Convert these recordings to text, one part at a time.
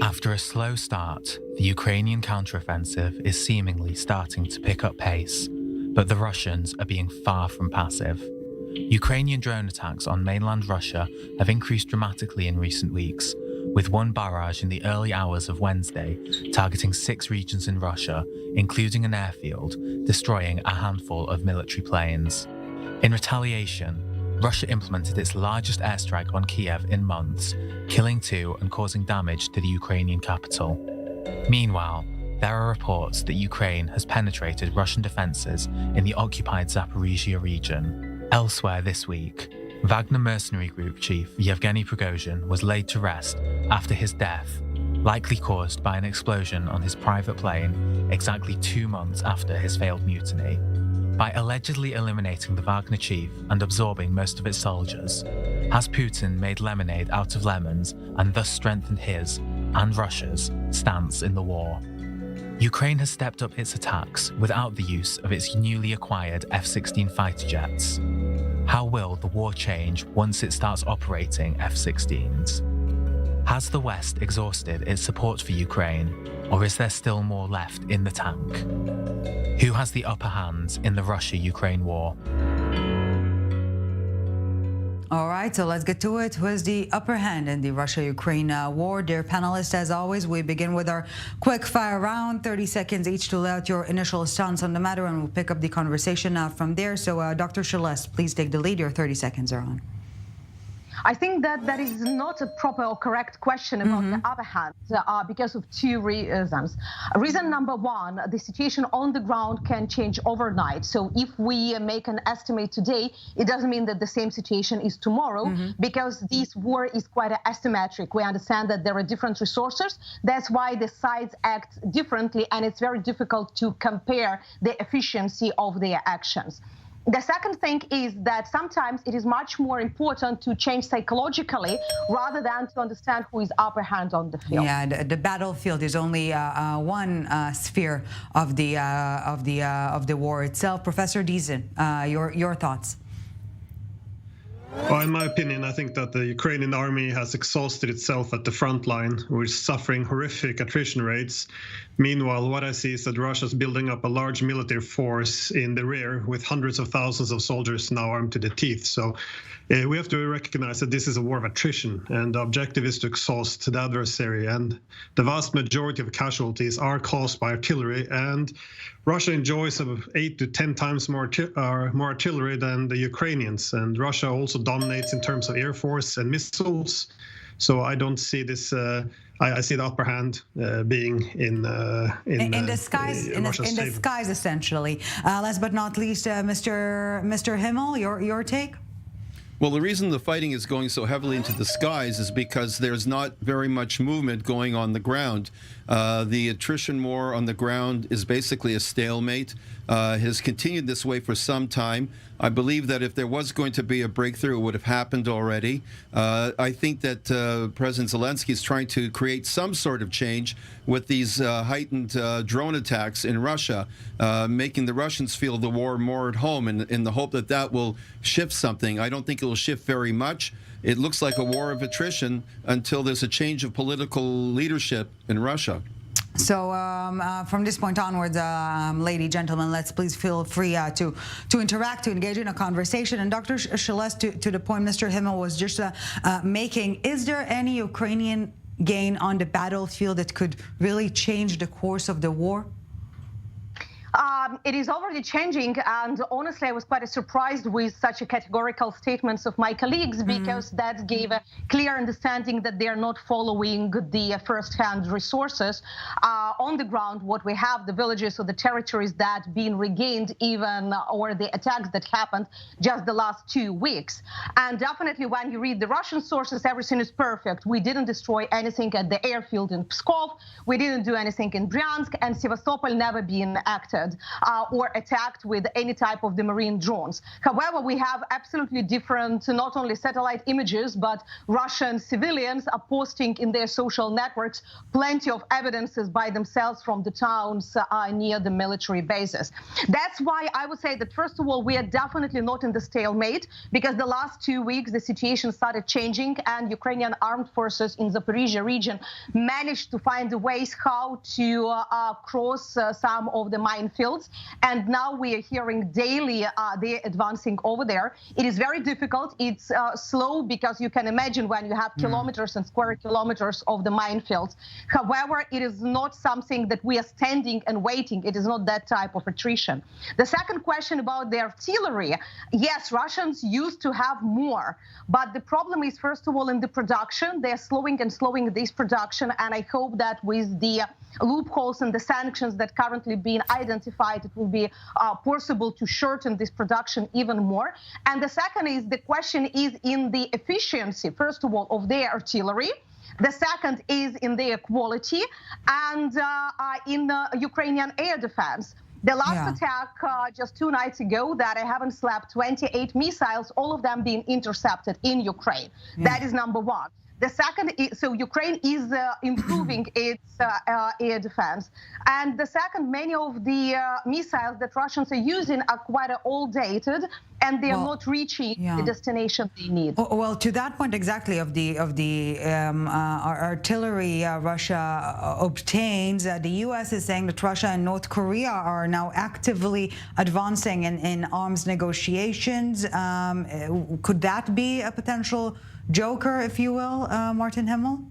After a slow start, the Ukrainian counteroffensive is seemingly starting to pick up pace, but the Russians are being far from passive. Ukrainian drone attacks on mainland Russia have increased dramatically in recent weeks, with one barrage in the early hours of Wednesday targeting 6 regions in Russia, including an airfield, destroying a handful of military planes. In retaliation, Russia implemented its largest airstrike on Kiev in months, killing 2 and causing damage to the Ukrainian capital. Meanwhile, there are reports that Ukraine has penetrated Russian defences in the occupied Zaporizhia region. Elsewhere this week, Wagner mercenary group chief Yevgeny Prigozhin was laid to rest after his death, likely caused by an explosion on his private plane exactly 2 months after his failed mutiny. By allegedly eliminating the Wagner chief and absorbing most of its soldiers, has Putin made lemonade out of lemons and thus strengthened his, and Russia's, stance in the war? Ukraine has stepped up its attacks without the use of its newly acquired F-16 fighter jets. How will the war change once it starts operating F-16s? Has the West exhausted its support for Ukraine, or is there still more left in the tank? Who has the upper hand in the Russia-Ukraine war? All right, so let's get to it. Who has the upper hand in the Russia-Ukraine war? Dear panelists, as always, we begin with our quick fire round, 30 seconds each to lay out your initial stance on the matter, and we'll pick up the conversation from there. So, Dr. Shelest, please take the lead. Your 30 seconds are on. I think that that is not a proper or correct question about the upper hand because of 2 reasons. Reason number 1, the situation on the ground can change overnight. So if we make an estimate today, it doesn't mean that the same situation is tomorrow because this war is quite asymmetric. We understand that there are different resources. That's why the sides act differently, and it's very difficult to compare the efficiency of their actions. The second thing is that sometimes it is much more important to change psychologically rather than to understand who is upper hand on the field. Yeah, the battlefield is only one sphere of the war itself. Professor Diesen, your thoughts? Well, in my opinion, I think that the Ukrainian army has exhausted itself at the front line, which is suffering horrific attrition rates. Meanwhile, what I see is that Russia is building up a large military force in the rear with hundreds of thousands of soldiers now armed to the teeth. So we have to recognize that this is a war of attrition, and the objective is to exhaust the adversary. And the vast majority of casualties are caused by artillery, and Russia enjoys 8 to 10 times more artillery than the Ukrainians. And Russia also dominates in terms of air force and missiles. So I don't see this. I see the upper hand being in the skies, in the skies, essentially. Last but not least, Mr. Himel, your take. Well, the reason the fighting is going so heavily into the skies is because there's not very much movement going on the ground. The attrition war on the ground is basically a stalemate, has continued this way for some time. I believe that if there was going to be a breakthrough, it would have happened already. I think that President Zelensky is trying to create some sort of change with these heightened drone attacks in Russia, making the Russians feel the war more at home in the hope that that will shift something. I don't think it will shift very much. It looks like a war of attrition until there's a change of political leadership in Russia. So from this point onwards, lady, gentlemen, let's please feel free to interact, to engage in a conversation. And Dr. Shelest, to the point Mr. Himel was just making, is there any Ukrainian gain on the battlefield that could really change the course of the war? It is already changing, and honestly, I was quite surprised with such a categorical statements of my colleagues because that gave a clear understanding that they are not following the first-hand resources on the ground. What we have, the villages or the territories that being regained, even or the attacks that happened just the last 2 weeks. And definitely, when you read the Russian sources, everything is perfect. We didn't destroy anything at the airfield in Pskov. We didn't do anything in Bryansk, and Sevastopol never been active. targeted or attacked with any type of the marine drones. However, we have absolutely different, not only satellite images, but Russian civilians are posting in their social networks plenty of evidences by themselves from the towns near the military bases. That's why I would say that, first of all, we are definitely not in the stalemate, because the last 2 weeks the situation started changing, and Ukrainian armed forces in Zaporizhia region managed to find the ways how to cross some of the minefields. And now we are hearing daily they're advancing over there. It is very difficult. It's slow, because you can imagine when you have kilometers and square kilometers of the minefields. However, it is not something that we are standing and waiting. It is not that type of attrition. The second question about the artillery, yes, Russians used to have more, but the problem is, first of all, in the production. They're slowing this production, and I hope that with the loopholes and the sanctions that currently being identified, it will be possible to shorten this production even more. And the second is, the question is in the efficiency, first of all, of their artillery. The second is in their quality, and in the Ukrainian air defense. The last attack just 2 nights ago, that I haven't slept, 28 missiles, all of them being intercepted in Ukraine. That is number one. The second is, so Ukraine is improving its air defense. And the second, many of the missiles that Russians are using are quite old dated, and they are not reaching the destination they need. Well, to that point exactly of the artillery Russia obtains, the U.S. is saying that Russia and North Korea are now actively advancing in arms negotiations. Could that be a potential joker, if you will, Martin Himel?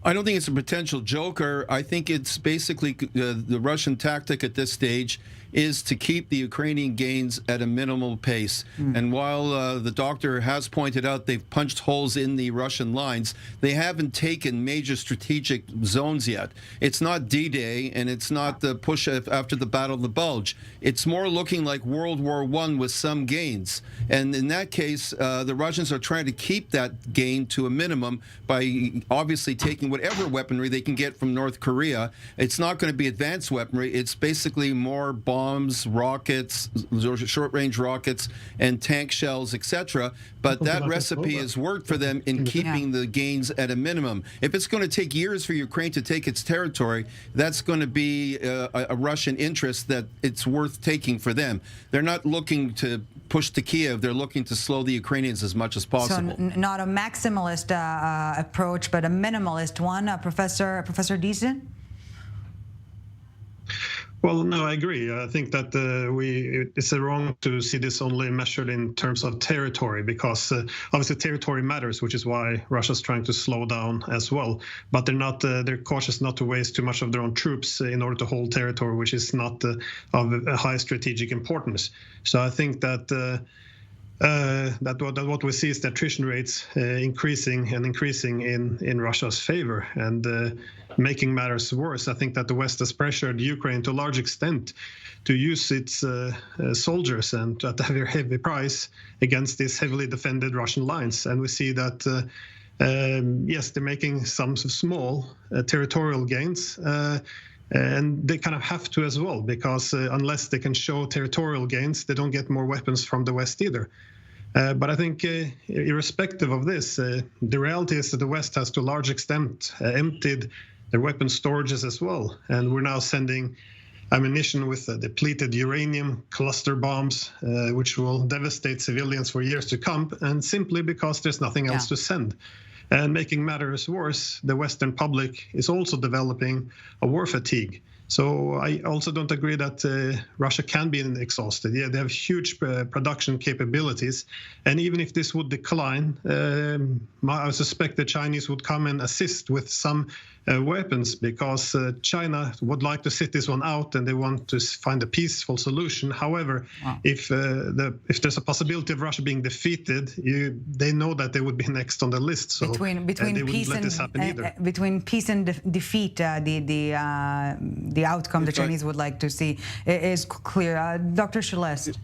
I don't think it's a potential joker. I think it's basically the Russian tactic at this stage is to keep the Ukrainian gains at a minimal pace. And while the doctor has pointed out they've punched holes in the Russian lines, they haven't taken major strategic zones yet. It's not D-Day, and it's not the push after the Battle of the Bulge. It's more looking like World War I with some gains. And in that case, the Russians are trying to keep that gain to a minimum by obviously taking whatever weaponry they can get from North Korea. It's not going to be advanced weaponry. It's basically more bombs, rockets, short-range rockets, and tank shells, etc. But that recipe has worked for them in keeping the gains at a minimum. If it's going to take years for Ukraine to take its territory, that's going to be a Russian interest that it's worth taking for them. They're not looking to push to Kiev. They're looking to slow the Ukrainians as much as possible. So not a maximalist approach, but a minimalist one. Professor Deason? Well, no, I agree. I think that it's wrong to see this only measured in terms of territory, because obviously territory matters, which is why Russia's trying to slow down as well. But they're cautious not to waste too much of their own troops in order to hold territory, which is not of a high strategic importance. So I think that what we see is the attrition rates increasing in Russia's favor, and making matters worse, I think that the West has pressured Ukraine to a large extent to use its soldiers, and at a very heavy price, against these heavily defended Russian lines. And we see that yes, they're making some small territorial gains. And they kind of have to as well, because unless they can show territorial gains, they don't get more weapons from the West either. But I think irrespective of this, the reality is that the West has to a large extent emptied their weapon storages as well. And we're now sending ammunition with depleted uranium cluster bombs, which will devastate civilians for years to come, and simply because there's nothing else to send. And making matters worse, the Western public is also developing a war fatigue. So I also don't agree that Russia can be exhausted. Yeah, they have huge production capabilities. And even if this would decline, I suspect the Chinese would come and assist with some weapons, because China would like to sit this one out, and they want to find a peaceful solution. However, if there's a possibility of Russia being defeated, they know that they would be next on the list. So between they peace wouldn't let and this happen either. Between peace and defeat, the outcome the Chinese would like to see is clear. Dr. Shelest.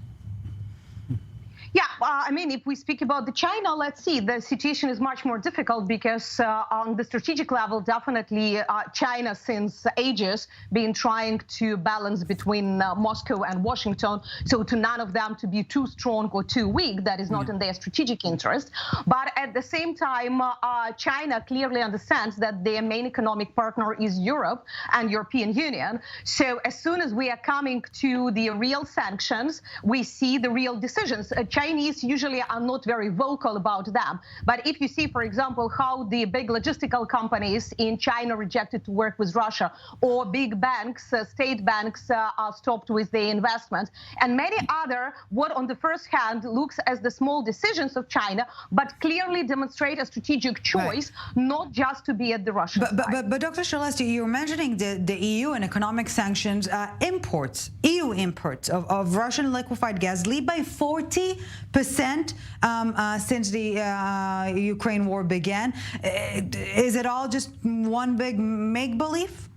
Yeah, I mean, if we speak about the China, let's see, the situation is much more difficult because on the strategic level, definitely China since ages been trying to balance between Moscow and Washington, so to none of them to be too strong or too weak. That is not in their strategic interest. But at the same time, China clearly understands that their main economic partner is Europe and European Union. So as soon as we are coming to the real sanctions, we see the real decisions. Chinese usually are not very vocal about them. But if you see, for example, how the big logistical companies in China rejected to work with Russia, or big banks, state banks are stopped with their investments, and many other, what on the first hand looks as the small decisions of China, but clearly demonstrate a strategic choice, not just to be at the Russian side. But Dr. Shelest, you were mentioning the EU and economic sanctions. EU imports of Russian liquefied gas lead by 40% since the Ukraine war began. Is it all just one big make-believe?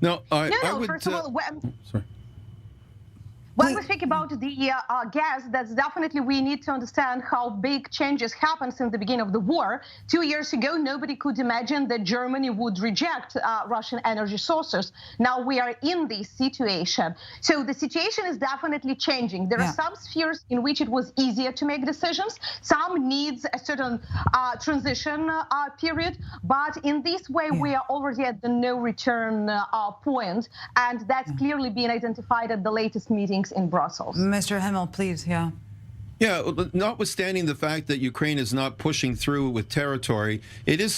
No, I would... First of all, sorry. When we speak about the gas, that's definitely we need to understand how big changes happened since the beginning of the war. 2 years ago, nobody could imagine that Germany would reject Russian energy sources. Now we are in this situation. So the situation is definitely changing. There are some spheres in which it was easier to make decisions. Some needs a certain transition period. But in this way, we are already at the no return point. And that's clearly been identified at the latest meetings in Brussels. Mr. Himel, please, Yeah, notwithstanding the fact that Ukraine is not pushing through with territory, it is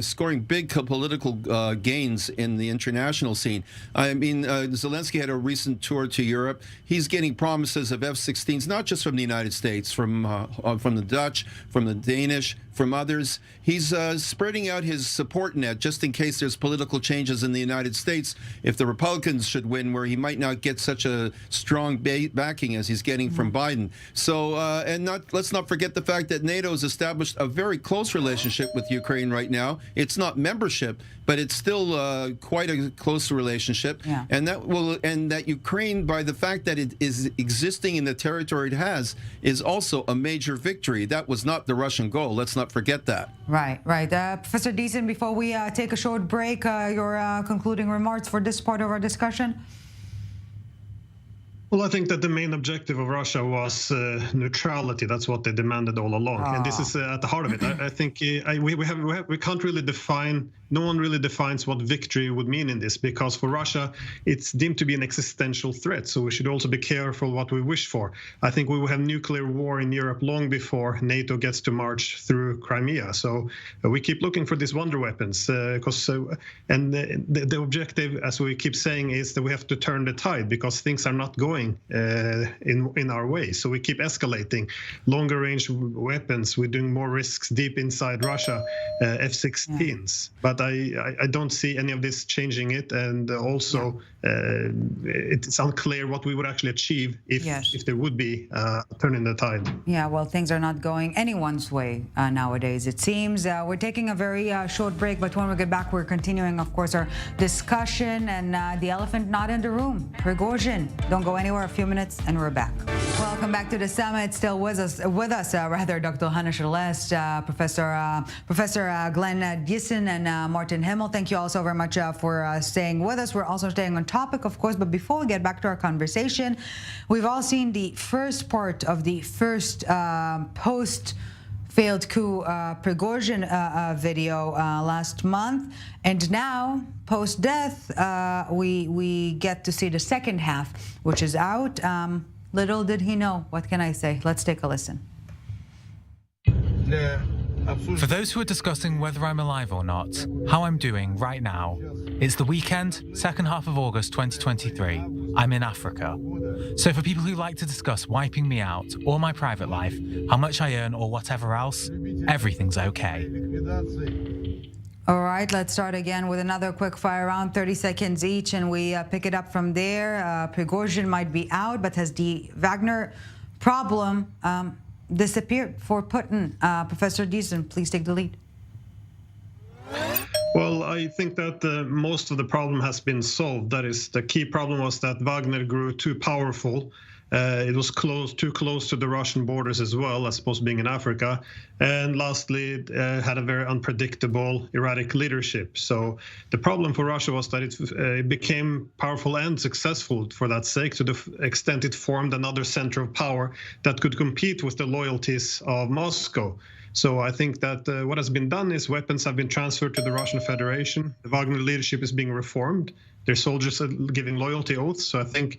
scoring big political gains in the international scene. I mean, Zelensky had a recent tour to Europe. He's getting promises of F-16s, not just from the United States, from the Dutch, from the Danish, from others. He's spreading out his support net just in case there's political changes in the United States if the Republicans should win, where he might not get such a strong backing as he's getting from Biden. So, let's not forget the fact that NATO has established a very close relationship with Ukraine right now. It's not membership, but it's still quite a close relationship. And that Ukraine, by the fact that it is existing in the territory it has, is also a major victory. That was not the Russian goal. Let's not forget that. Right. Professor Deason, before we take a short break, your concluding remarks for this part of our discussion? Well, I think that the main objective of Russia was neutrality. That's what they demanded all along, and this is at the heart of it. I think we can't really define. No one really defines what victory would mean in this, because for Russia, it's deemed to be an existential threat. So we should also be careful what we wish for. I think we will have nuclear war in Europe long before NATO gets to march through Crimea. So we keep looking for these wonder weapons, and the objective, as we keep saying, is that we have to turn the tide, because things are not going in our way. So we keep escalating longer range weapons. We're doing more risks deep inside Russia, F-16s. But I don't see any of this changing it, and also it's unclear what we would actually achieve if there would be a turn in the tide. Yeah, well, things are not going anyone's way nowadays, it seems. We're taking a very short break, but when we get back, we're continuing, of course, our discussion, and the elephant not in the room, Prigozhin. Don't go anywhere, a few minutes, and we're back. Welcome back to the summit. Still with us, Dr. Hanna Shelest, Professor Glenn Deason, and Martin Himel. Thank you all so very much for staying with us. We're also staying on topic, of course, but before we get back to our conversation, we've all seen the first part of the first post-failed coup Prigozhin video last month, and now post-death we get to see the second half, which is out. Little did he know. What can I say? Let's take a listen. For those who are discussing whether I'm alive or not, how I'm doing right now, it's the weekend, second half of August 2023. I'm in Africa. So for people who like to discuss wiping me out or my private life, how much I earn or whatever else, everything's okay. All right, let's start again with another quick fire round, 30 seconds each, and we pick it up from there. Prigozhin might be out, but has the Wagner problem disappeared for Putin? Professor Deason, please take the lead. Well, I think that most of the problem has been solved. That is, the key problem was that Wagner grew too powerful, It was too close to the Russian borders as well, as opposed to being in Africa. And lastly, it had a very unpredictable, erratic leadership. So the problem for Russia was that it became powerful and successful for that sake, to the extent it formed another center of power that could compete with the loyalties of Moscow. So I think that what has been done is weapons have been transferred to the Russian Federation. The Wagner leadership is being reformed. Their soldiers are giving loyalty oaths. So I think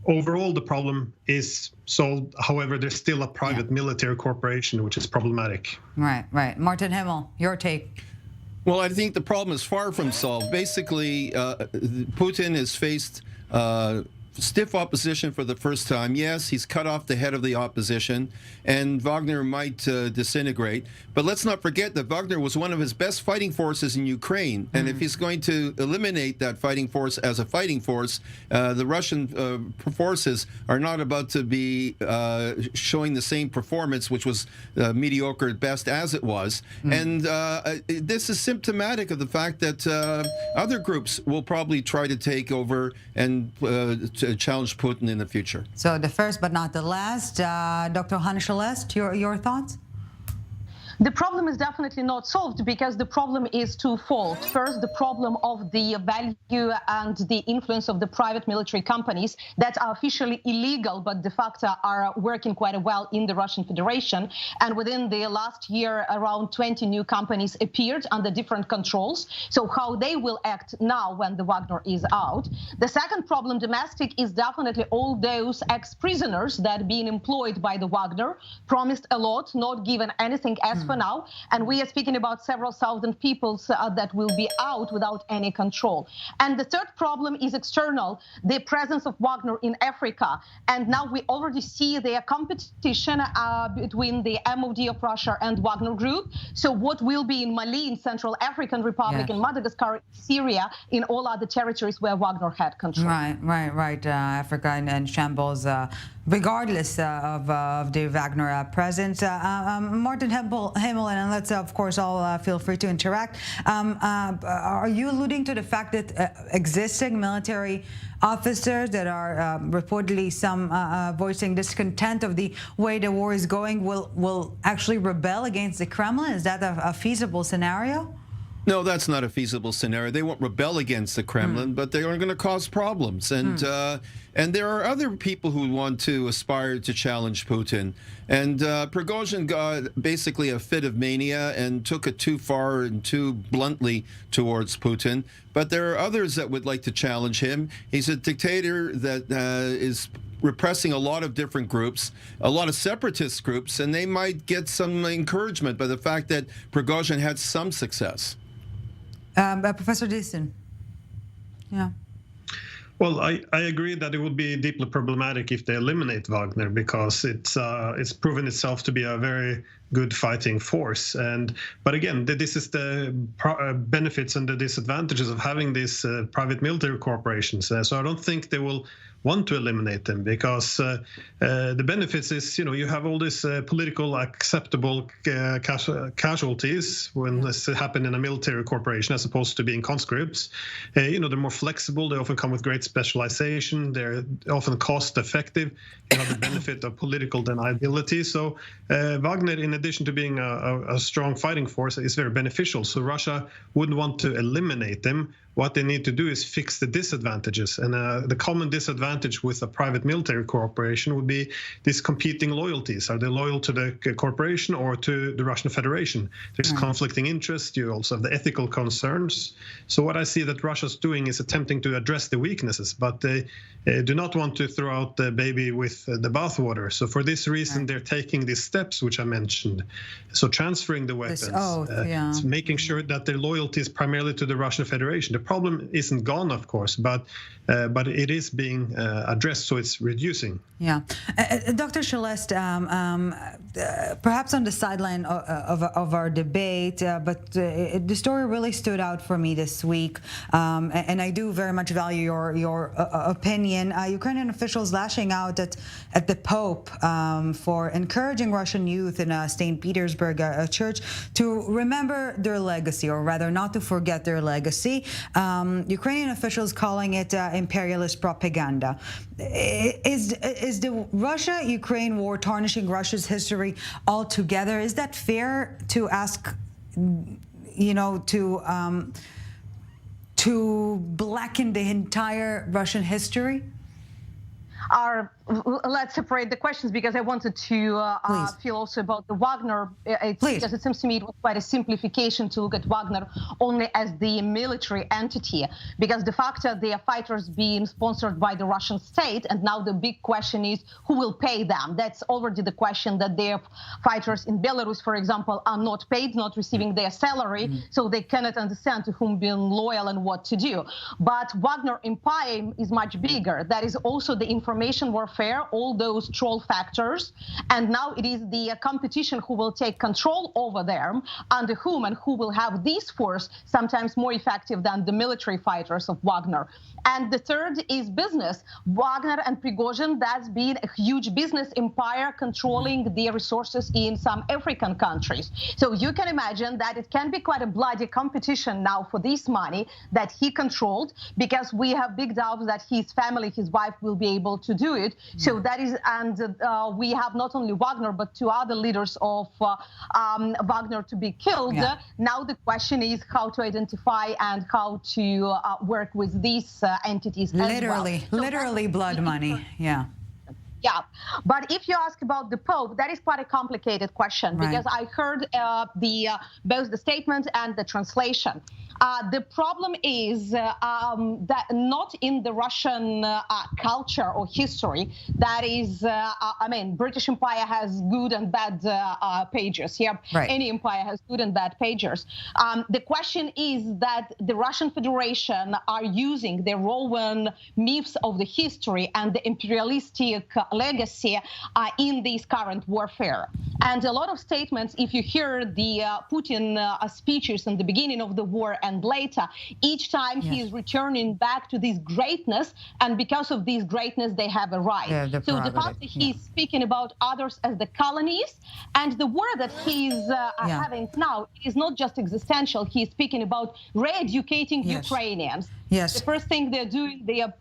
overall the problem is solved. However, there's still a private military corporation, which is problematic. Right. Martin Himel, your take. Well, I think the problem is far from solved. Basically, Putin has faced stiff opposition for the first time. Yes, he's cut off the head of the opposition, and Wagner might disintegrate. But let's not forget that Wagner was one of his best fighting forces in Ukraine. And if he's going to eliminate that fighting force as a fighting force, the Russian forces are not about to be showing the same performance, which was mediocre at best as it was. And this is symptomatic of the fact that other groups will probably try to take over and to challenge Putin in the future. So the first but not the last, Dr. Hanna Shelest, your thoughts? The problem is definitely not solved because the problem is twofold. First, the problem of the value and the influence of the private military companies that are officially illegal but de facto are working quite well in the Russian Federation. And within the last year, around 20 new companies appeared under different controls. So how they will act now when the Wagner is out. The second problem, domestic, is definitely all those ex-prisoners that being employed by the Wagner, promised a lot, not given anything as for now, and we are speaking about several thousand people that will be out without any control. And the third problem is external, the presence of Wagner in Africa. And now we already see their competition between the MOD of Russia and Wagner Group. So what will be in Mali, in Central African Republic, in Madagascar, Syria, in all other territories where Wagner had control. Right. Africa and shambles, regardless of the Wagner presence. Martin Himel, and let's of course all feel free to interact. Are you alluding to the fact that existing military officers that are reportedly some voicing discontent of the way the war is going will actually rebel against the Kremlin? Is that a feasible scenario? No, that's not a feasible scenario. They won't rebel against the Kremlin, but they are going to cause problems. And there are other people who want to aspire to challenge Putin. And Prigozhin got basically a fit of mania and took it too far and too bluntly towards Putin. But there are others that would like to challenge him. He's a dictator that is repressing a lot of different groups, a lot of separatist groups, and they might get some encouragement by the fact that Prigozhin had some success. Professor Deason. Yeah. Well, I agree that it would be deeply problematic if they eliminate Wagner, because it's proven itself to be a very good fighting force. But again, this is the benefits and the disadvantages of having these private military corporations. So I don't think they will want to eliminate them, because the benefits is, you have all these political acceptable casualties when this happened in a military corporation as opposed to being conscripts. They're more flexible. They often come with great specialization. They're often cost effective. You have the benefit of political deniability. So Wagner, in addition to being a strong fighting force, is very beneficial. So Russia wouldn't want to eliminate them. What they need to do is fix the disadvantages. And the common disadvantage with a private military corporation would be these competing loyalties. Are they loyal to the corporation or to the Russian Federation? There's conflicting interests. You also have the ethical concerns. So what I see that Russia's doing is attempting to address the weaknesses, but they do not want to throw out the baby with the bathwater. So for this reason, they're taking these steps, which I mentioned. So transferring the weapons, making sure that their loyalty is primarily to the Russian Federation. The problem isn't gone, of course, but it is being addressed, so it's reducing. Yeah. Dr. Shelest, perhaps on the sideline of our debate, but the story really stood out for me this week, and I do very much value your opinion. Ukrainian officials lashing out at the Pope for encouraging Russian youth in St. Petersburg church to remember their legacy, or rather not to forget their legacy. Ukrainian officials calling it imperialist propaganda. Is the Russia-Ukraine war tarnishing Russia's history altogether? Is that fair to ask, to blacken the entire Russian history? Let's separate the questions, because I wanted to feel also about the Wagner. Because it seems to me it was quite a simplification to look at Wagner only as the military entity, because de facto they are fighters being sponsored by the Russian state, and now the big question is who will pay them. That's already the question, that their fighters in Belarus, for example, are not paid, not receiving their salary, so they cannot understand to whom being loyal and what to do. But Wagner empire is much bigger. That is also the information warfare, all those troll factors, and now it is the competition who will take control over them, under whom and who will have this force, sometimes more effective than the military fighters of Wagner. And the third is business. Wagner and Prigozhin, that's been a huge business empire controlling the resources in some African countries. So you can imagine that it can be quite a bloody competition now for this money that he controlled, because we have big doubts that his family, his wife, will be able to do it. So that is, and we have not only Wagner, but two other leaders of Wagner to be killed. Now the question is how to identify and how to work with these entities literally, as well. literally blood money. Yeah, but if you ask about the Pope, that is quite a complicated question, because I heard both the statement and the translation. The problem is that not in the Russian culture or history. That is, I mean, British Empire has good and bad pages. Any empire has good and bad pages. The question is that the Russian Federation are using the Roman myths of the history and the imperialistic legacy in this current warfare. And a lot of statements, if you hear the Putin speeches in the beginning of the war and later, each time he is returning back to this greatness, and because of this greatness, they have a right. So the fact that he's speaking about others as the colonies, and the war that he's having now is not just existential. He's speaking about re-educating Ukrainians. The first thing they're doing, they are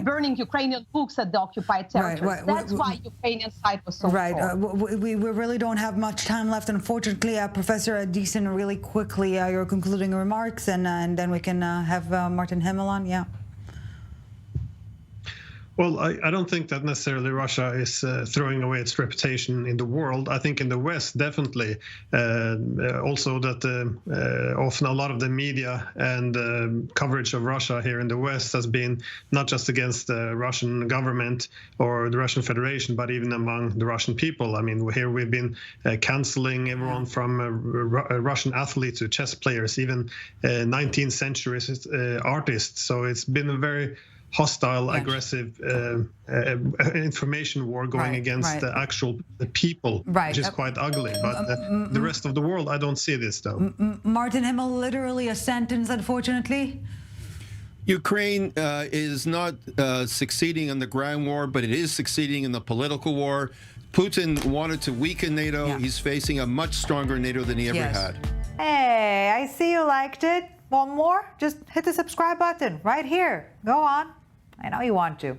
burning Ukrainian books at the occupied territories. That's why Ukrainian side was so strong. We really don't have much time left, unfortunately. Professor Deason, really quickly, your concluding remarks, and then we can have Martin Himel on. Well, I don't think that necessarily Russia is throwing away its reputation in the world. I think in the West, definitely. Also that often a lot of the media and coverage of Russia here in the West has been not just against the Russian government or the Russian Federation, but even among the Russian people. I mean, here we've been canceling everyone from Russian athletes to chess players, even 19th century artists. So it's been a very hostile, aggressive information war going against the actual people, which is quite ugly. But the rest of the world, I don't see this, though. Martin Himel, literally a sentence, unfortunately. Ukraine is not succeeding in the ground war, but it is succeeding in the political war. Putin wanted to weaken NATO. He's facing a much stronger NATO than he ever had. Hey, I see you liked it. Want more? Just hit the subscribe button right here. Go on. I know you want to.